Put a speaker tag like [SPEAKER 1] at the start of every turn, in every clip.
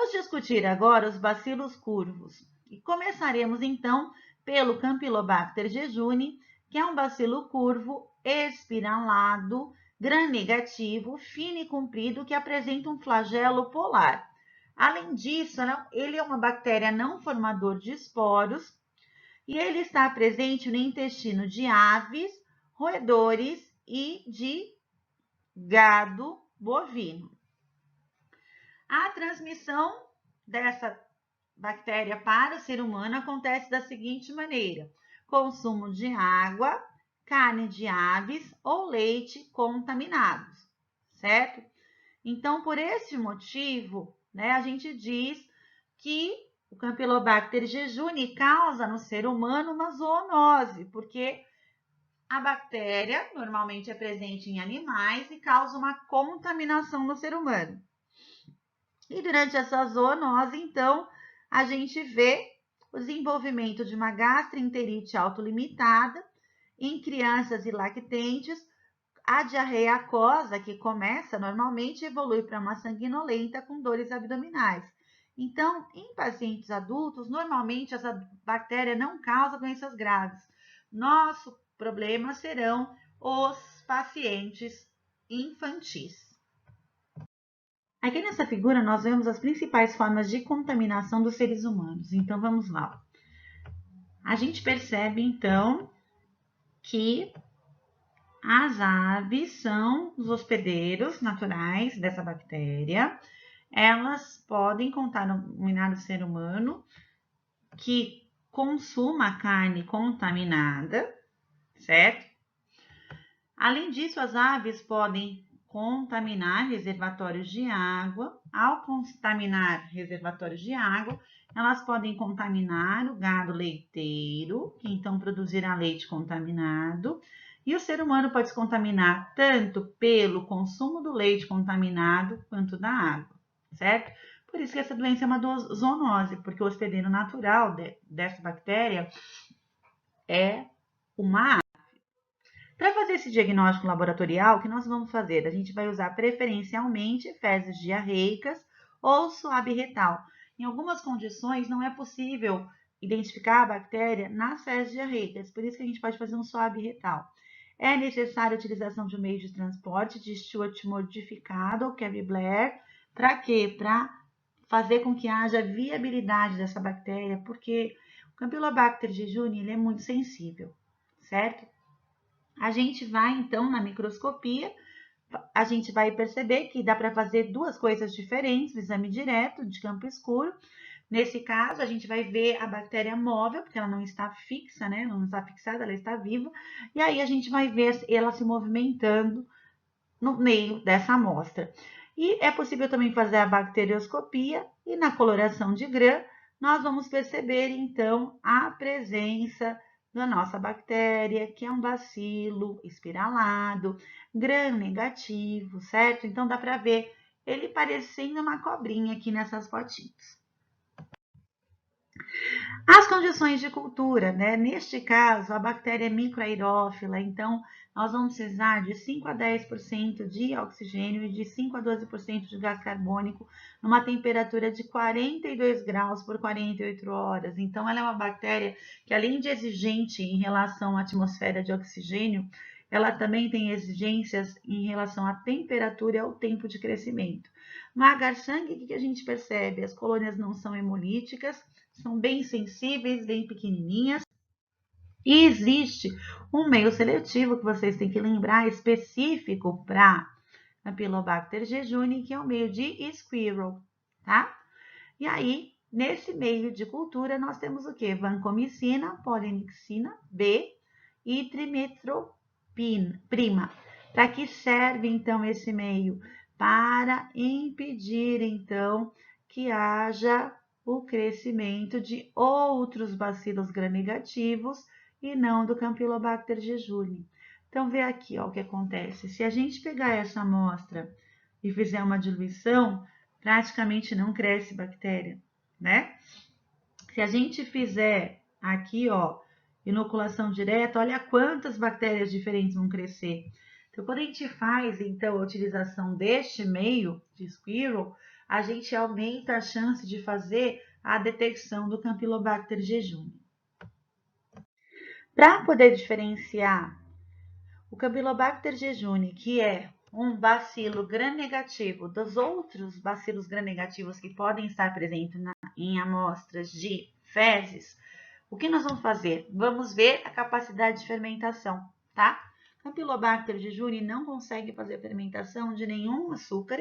[SPEAKER 1] Vamos discutir agora os bacilos curvos. E começaremos, então, pelo Campylobacter jejuni, que é um bacilo curvo, espiralado, gram-negativo, fino e comprido, que apresenta um flagelo polar. Além disso, ele é uma bactéria não formador de esporos e ele está presente no intestino de aves, roedores e de gado bovino. A transmissão dessa bactéria para o ser humano acontece da seguinte maneira: consumo de água, carne de aves ou leite contaminados, certo? Então, por esse motivo, a gente diz que o Campylobacter jejuni causa no ser humano uma zoonose, porque a bactéria normalmente é presente em animais e causa uma contaminação no ser humano. E durante essa zoonose, então, a gente vê o desenvolvimento de uma gastroenterite autolimitada em crianças e lactentes. A diarreia aquosa, que começa normalmente, evolui para uma sanguinolenta com dores abdominais. Então, em pacientes adultos, normalmente essa bactéria não causa doenças graves. Nosso problema serão os pacientes infantis. Aqui nessa figura nós vemos as principais formas de contaminação dos seres humanos. Então vamos lá. A gente percebe então que as aves são os hospedeiros naturais dessa bactéria. Elas podem contaminar o ser humano que consuma carne contaminada, certo? Além disso, as aves podem contaminar reservatórios de água. Ao contaminar reservatórios de água, elas podem contaminar o gado leiteiro, que então produzirá leite contaminado. E o ser humano pode se contaminar tanto pelo consumo do leite contaminado quanto da água, certo? Por isso que essa doença é uma zoonose, porque o hospedeiro natural dessa bactéria é uma ave. Para fazer esse diagnóstico laboratorial, o que nós vamos fazer? A gente vai usar preferencialmente fezes diarreicas ou suave retal. Em algumas condições, não é possível identificar a bactéria nas fezes diarreicas, por isso que a gente pode fazer um suave retal. É necessária a utilização de um meio de transporte de Stuart modificado ou Kerry Blair. Para quê? Para fazer com que haja viabilidade dessa bactéria, porque o Campylobacter jejuni ele é muito sensível, certo? A gente vai, então, na microscopia, a gente vai perceber que dá para fazer duas coisas diferentes, o exame direto de campo escuro. Nesse caso, a gente vai ver a bactéria móvel, porque ela não está fixa, não está fixada, ela está viva. E aí a gente vai ver ela se movimentando no meio dessa amostra. E é possível também fazer a bacterioscopia e na coloração de Gram, nós vamos perceber, então, a presença da nossa bactéria, que é um bacilo espiralado, gram-negativo, certo? Então, dá para ver ele parecendo uma cobrinha aqui nessas fotinhos. As condições de cultura, Neste caso, a bactéria é microaerófila, então nós vamos precisar de 5 a 10% de oxigênio e de 5 a 12% de gás carbônico numa temperatura de 42 graus por 48 horas. Então, ela é uma bactéria que, além de exigente em relação à atmosfera de oxigênio, ela também tem exigências em relação à temperatura e ao tempo de crescimento. No agar-sangue, o que a gente percebe? As colônias não são hemolíticas, são bem sensíveis, bem pequenininhas. E existe um meio seletivo que vocês têm que lembrar, específico para Campylobacter jejuni, que é o meio de Squirrel, tá? E aí, nesse meio de cultura, nós temos o quê? Vancomicina, polinixina B e trimetroprima. Para que serve, então, esse meio? Para impedir, então, que haja o crescimento de outros bacilos gram-negativos e não do Campylobacter jejuni. Então, vê aqui o que acontece. Se a gente pegar essa amostra e fizer uma diluição, praticamente não cresce bactéria, Se a gente fizer aqui, inoculação direta, olha quantas bactérias diferentes vão crescer. Então, quando a gente faz, então, a utilização deste meio de Squirrel, a gente aumenta a chance de fazer a detecção do Campylobacter jejuni. Para poder diferenciar o Campylobacter jejuni, que é um bacilo gram-negativo, dos outros bacilos gram-negativos que podem estar presentes em amostras de fezes, o que nós vamos fazer? Vamos ver a capacidade de fermentação, tá? Campylobacter jejuni não consegue fazer fermentação de nenhum açúcar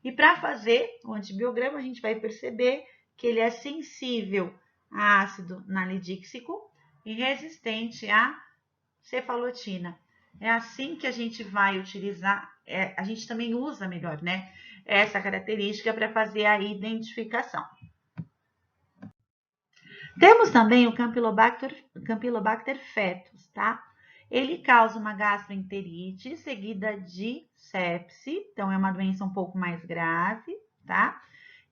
[SPEAKER 1] e para fazer o antibiograma a gente vai perceber que ele é sensível a ácido nalidíxico e resistente à cefalotina. É assim que a gente vai utilizar, a gente também usa melhor, né? Essa característica para fazer a identificação. Temos também o Campylobacter fetus, tá? Ele causa uma gastroenterite seguida de sepse, então é uma doença um pouco mais grave, tá?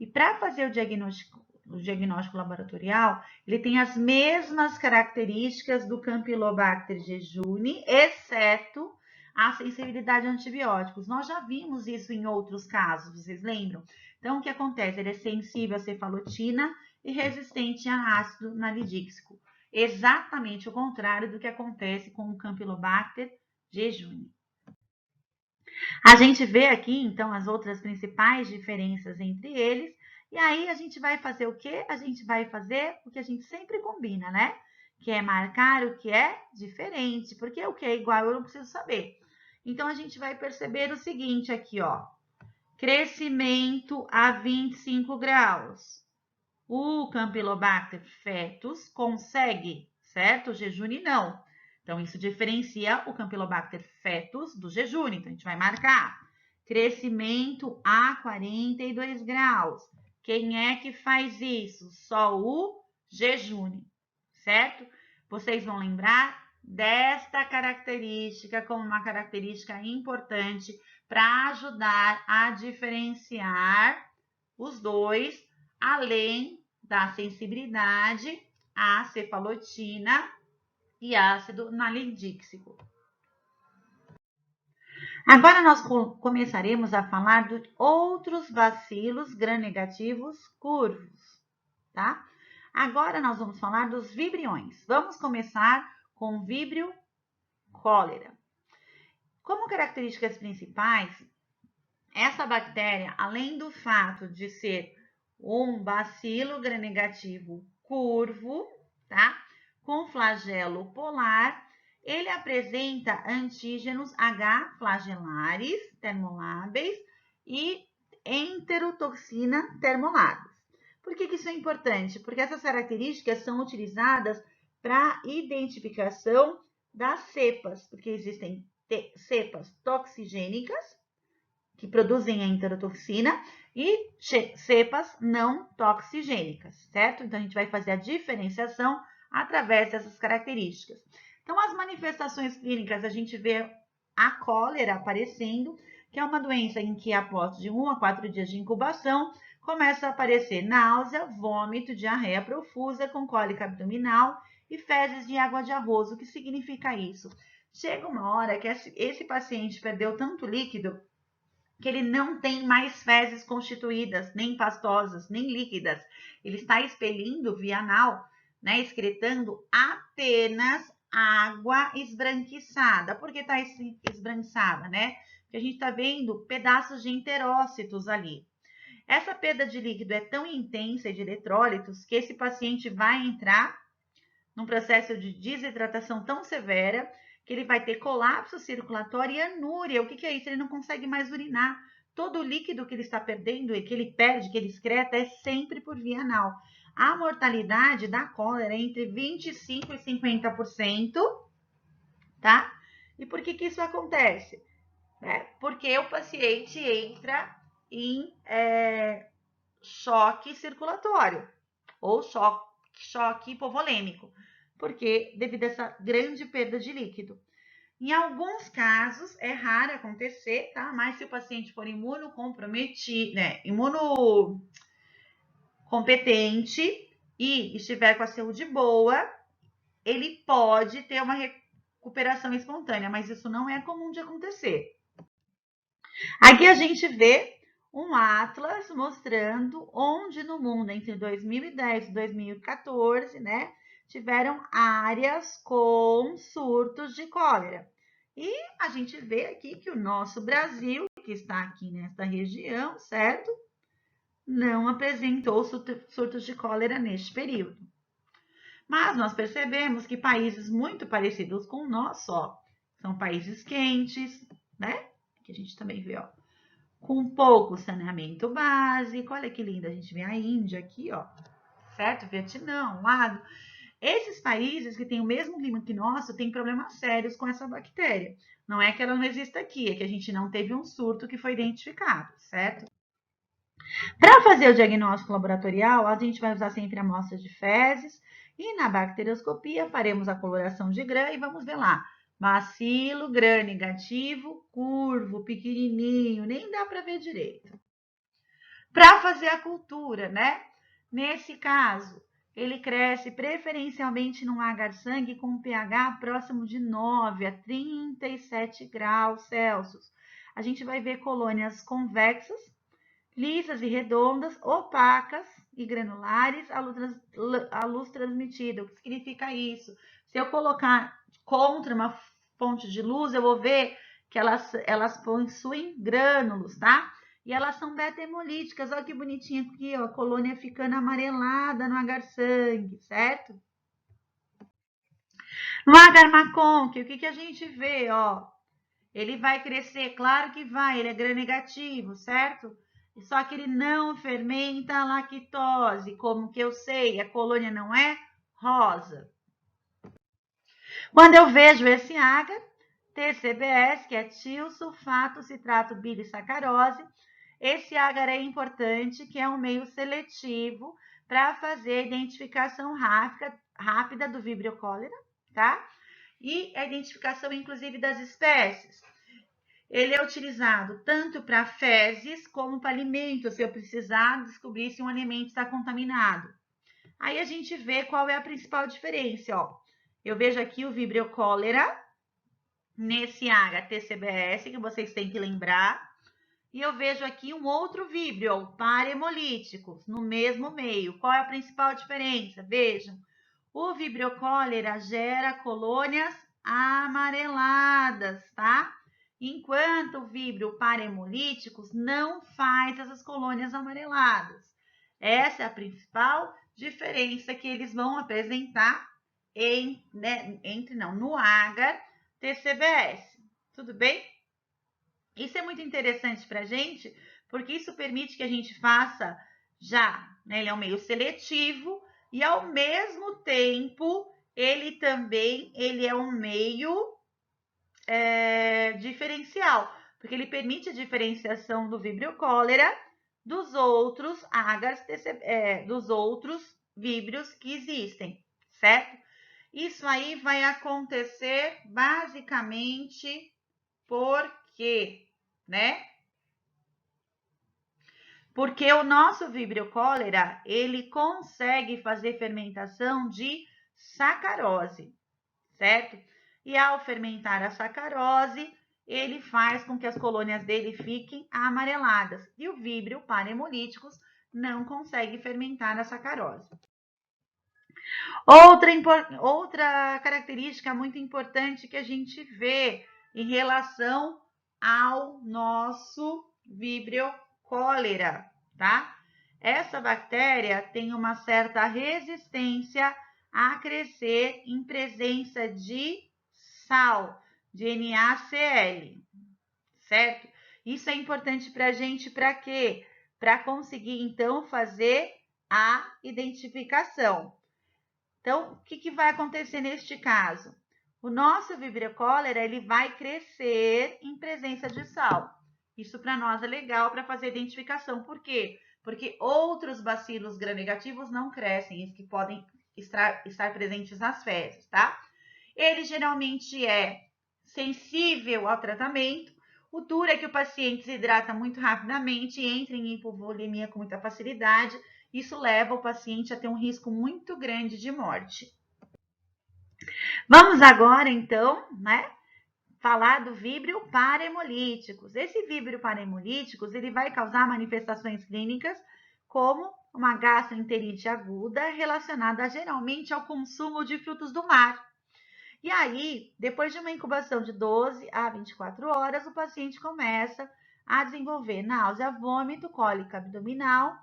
[SPEAKER 1] E para fazer o diagnóstico laboratorial, ele tem as mesmas características do Campylobacter jejuni, exceto a sensibilidade a antibióticos. Nós já vimos isso em outros casos, vocês lembram? Então, o que acontece? Ele é sensível à cefalotina e resistente a ácido nalidíxico. Exatamente o contrário do que acontece com o Campylobacter jejuni. A gente vê aqui, então, as outras principais diferenças entre eles. E aí, a gente vai fazer o quê? A gente vai fazer o que a gente sempre combina, né? Que é marcar o que é diferente, porque o que é igual eu não preciso saber. Então, a gente vai perceber o seguinte aqui, ó. Crescimento a 25 graus. O Campylobacter fetus consegue, certo? O jejuni não. Então, isso diferencia o Campylobacter fetus do jejuni. Então, a gente vai marcar. Crescimento a 42 graus. Quem é que faz isso? Só o jejuni, certo? Vocês vão lembrar desta característica como uma característica importante para ajudar a diferenciar os dois, além da sensibilidade à cefalotina e ácido nalidíxico. Agora nós começaremos a falar de outros bacilos gram-negativos curvos, tá? Agora nós vamos falar dos vibriões. Vamos começar com o vibrio cólera. Como características principais, essa bactéria, além do fato de ser um bacilo gram-negativo curvo, tá? Com flagelo polar, ele apresenta antígenos H flagelares termoláveis e enterotoxina termoláveis. Por que isso é importante? Porque essas características são utilizadas para identificação das cepas, porque existem cepas toxigênicas, que produzem a enterotoxina, e cepas não toxigênicas, certo? Então, a gente vai fazer a diferenciação através dessas características. Então, as manifestações clínicas, a gente vê a cólera aparecendo, que é uma doença em que, após de 1 a 4 dias de incubação, começa a aparecer náusea, vômito, diarreia profusa, com cólica abdominal e fezes de água de arroz. O que significa isso? Chega uma hora que esse paciente perdeu tanto líquido que ele não tem mais fezes constituídas, nem pastosas, nem líquidas. Ele está expelindo via anal, né, excretando apenas água esbranquiçada. Por que está esbranquiçada, né? Porque a gente está vendo pedaços de enterócitos ali. Essa perda de líquido é tão intensa e de eletrólitos que esse paciente vai entrar num processo de desidratação tão severa que ele vai ter colapso circulatório e anúria. O que é isso? Ele não consegue mais urinar. Todo o líquido que ele está perdendo e que ele perde, que ele excreta, é sempre por via anal. A mortalidade da cólera é entre 25% e 50%, tá? E por que isso acontece? Porque o paciente entra em choque circulatório ou choque hipovolêmico, porque devido a essa grande perda de líquido. Em alguns casos, é raro acontecer, tá? Mas se o paciente for imunocomprometido, né, imunocompetente e estiver com a saúde boa, ele pode ter uma recuperação espontânea, mas isso não é comum de acontecer. Aqui a gente vê um atlas mostrando onde no mundo, entre 2010 e 2014, né, tiveram áreas com surtos de cólera. E a gente vê aqui que o nosso Brasil, que está aqui nesta região, certo? Não apresentou surtos de cólera neste período. Mas nós percebemos que países muito parecidos com nós, ó, são países quentes, né? Que a gente também vê, ó, com pouco saneamento básico. Olha que linda, a gente vê a Índia aqui, ó, certo? Vietnã, um lado. Esses países que têm o mesmo clima que nosso têm problemas sérios com essa bactéria. Não é que ela não exista aqui, é que a gente não teve um surto que foi identificado, certo? Para fazer o diagnóstico laboratorial, a gente vai usar sempre amostras de fezes e na bacterioscopia faremos a coloração de grã e vamos ver lá. Bacilo, grã negativo, curvo, pequenininho, nem dá para ver direito. Para fazer a cultura, né? Nesse caso, ele cresce preferencialmente num agar sangue com pH próximo de 9 a 37 graus Celsius. A gente vai ver colônias convexas, lisas e redondas, opacas e granulares à luz transmitida. O que significa isso? Se eu colocar contra uma fonte de luz, eu vou ver que elas possuem grânulos, tá? E elas são beta-hemolíticas. Olha que bonitinho aqui, ó, a colônia ficando amarelada no agar-sangue, certo? No agar-macon, o que a gente vê, ó? Ele vai crescer, claro que vai, ele é gram-negativo, certo? Só que ele não fermenta a lactose, como que eu sei, a colônia não é rosa. Quando eu vejo esse agar, TCBS, que é tiosulfato citrato bilissacarose, esse agar é importante, que é um meio seletivo para fazer a identificação rápida do Vibrio cholera, tá? E a identificação, inclusive, das espécies. Ele é utilizado tanto para fezes como para alimentos, se eu precisar descobrir se um alimento está contaminado. Aí a gente vê qual é a principal diferença, ó. Eu vejo aqui o Vibrio cholera, nesse HTCBS, que vocês têm que lembrar. E eu vejo aqui um outro Vibrio, parahemolíticos, no mesmo meio. Qual é a principal diferença? Vejam, o Vibrio cholera gera colônias amareladas, tá? Enquanto o Vibrio parahemolíticos não faz essas colônias amareladas. Essa é a principal diferença que eles vão apresentar no agar TCBS. Tudo bem? Isso é muito interessante para a gente, porque isso permite que a gente faça né, ele é um meio seletivo e ao mesmo tempo ele é um meio diferencial, porque ele permite a diferenciação do Vibrio cholera dos outros agars, dos outros víbrios que existem, certo? Isso aí vai acontecer basicamente porque, né? Porque o nosso Vibrio cholera, ele consegue fazer fermentação de sacarose, certo? E ao fermentar a sacarose, ele faz com que as colônias dele fiquem amareladas. E o Vibrio parahemolíticos não consegue fermentar a sacarose. Outra característica muito importante que a gente vê em relação ao nosso Vibrio cholera, tá? Essa bactéria tem uma certa resistência a crescer em presença de sal, de NaCl, certo? Isso é importante para a gente para quê? Para conseguir, então, fazer a identificação. Então, o que vai acontecer neste caso? O nosso Vibrio cholera, ele vai crescer em presença de sal. Isso para nós é legal para fazer identificação. Por quê? Porque outros bacilos gram-negativos não crescem, esses que podem estar presentes nas fezes, tá? Ele geralmente é sensível ao tratamento. O duro é que o paciente se hidrata muito rapidamente e entra em hipovolemia com muita facilidade. Isso leva o paciente a ter um risco muito grande de morte. Vamos agora, então, né, falar do víbrio parahemolíticos. Esse víbrio parahemolíticos, ele vai causar manifestações clínicas como uma gastroenterite aguda relacionada geralmente ao consumo de frutos do mar. E aí, depois de uma incubação de 12 a 24 horas, o paciente começa a desenvolver náusea, vômito, cólica abdominal,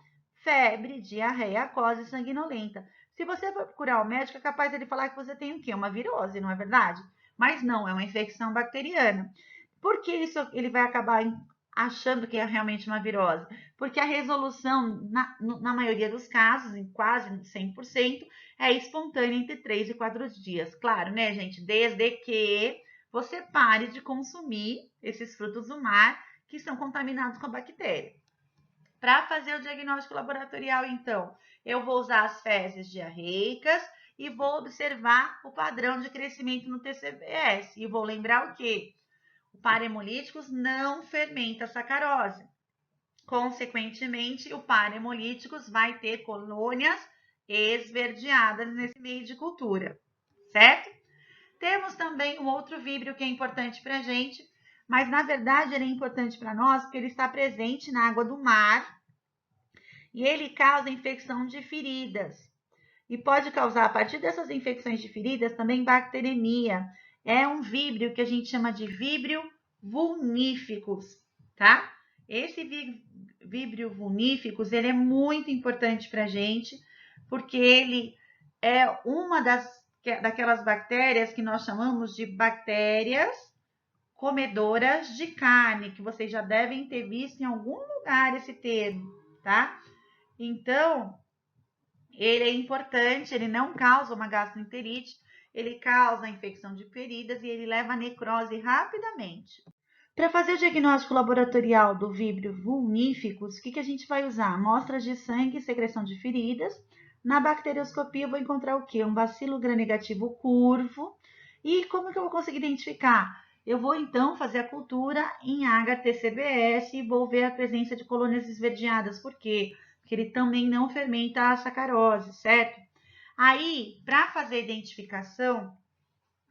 [SPEAKER 1] febre, diarreia aquosa e sanguinolenta. Se você for procurar o médico, é capaz dele falar que você tem o quê? Uma virose, não é verdade? Mas não, é uma infecção bacteriana. Por que isso ele vai acabar achando que é realmente uma virose? Porque a resolução, na maioria dos casos, em quase 100%, é espontânea entre 3 e 4 dias. Claro, né, gente? Desde que você pare de consumir esses frutos do mar que são contaminados com a bactéria. Para fazer o diagnóstico laboratorial, então, eu vou usar as fezes diarreicas e vou observar o padrão de crescimento no TCBS. E vou lembrar o quê? O parahemolíticos não fermenta a sacarose. Consequentemente, o parahemolíticos vai ter colônias esverdeadas nesse meio de cultura, certo? Temos também um outro víbrio que é importante para a gente, mas na verdade ele é importante para nós porque ele está presente na água do mar e ele causa infecção de feridas. E pode causar, a partir dessas infecções de feridas, também bacteremia. É um víbrio que a gente chama de víbrio vulníficos, tá? Esse víbrio vulníficos, ele é muito importante para a gente, porque ele é uma daquelas bactérias que nós chamamos de bactérias comedoras de carne, que vocês já devem ter visto em algum lugar esse termo, tá? Então, ele é importante, ele não causa uma gastroenterite, ele causa infecção de feridas e ele leva a necrose rapidamente. Para fazer o diagnóstico laboratorial do víbrio vulníficos, o que a gente vai usar? Amostras de sangue e secreção de feridas. Na bacterioscopia eu vou encontrar o quê? Um bacilo gram-negativo curvo. E como que eu vou conseguir identificar? Eu vou então fazer a cultura em HT-CBS e vou ver a presença de colônias esverdeadas. Por quê? Porque ele também não fermenta a sacarose, certo? Aí, para fazer a identificação,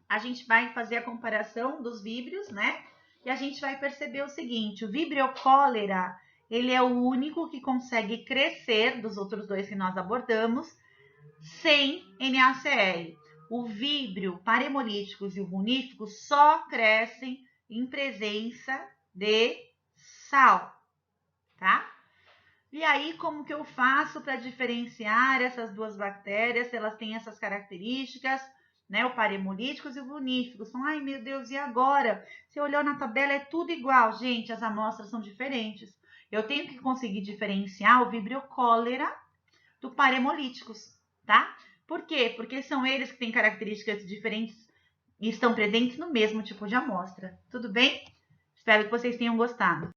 [SPEAKER 1] a gente vai fazer a comparação dos víbrios, né? E a gente vai perceber o seguinte, o víbrio cólera, ele é o único que consegue crescer dos outros dois que nós abordamos sem NaCl. O víbrio parahemolíticos e o vulníficos só crescem em presença de sal, tá? E aí, como que eu faço para diferenciar essas duas bactérias, se elas têm essas características, né? O parahemolíticos e o vulníficos. Ai, meu Deus, e agora? Se olhar na tabela, é tudo igual. Gente, as amostras são diferentes. Eu tenho que conseguir diferenciar o víbrio cólera do parahemolíticos, tá? Por quê? Porque são eles que têm características diferentes e estão presentes no mesmo tipo de amostra. Tudo bem? Espero que vocês tenham gostado.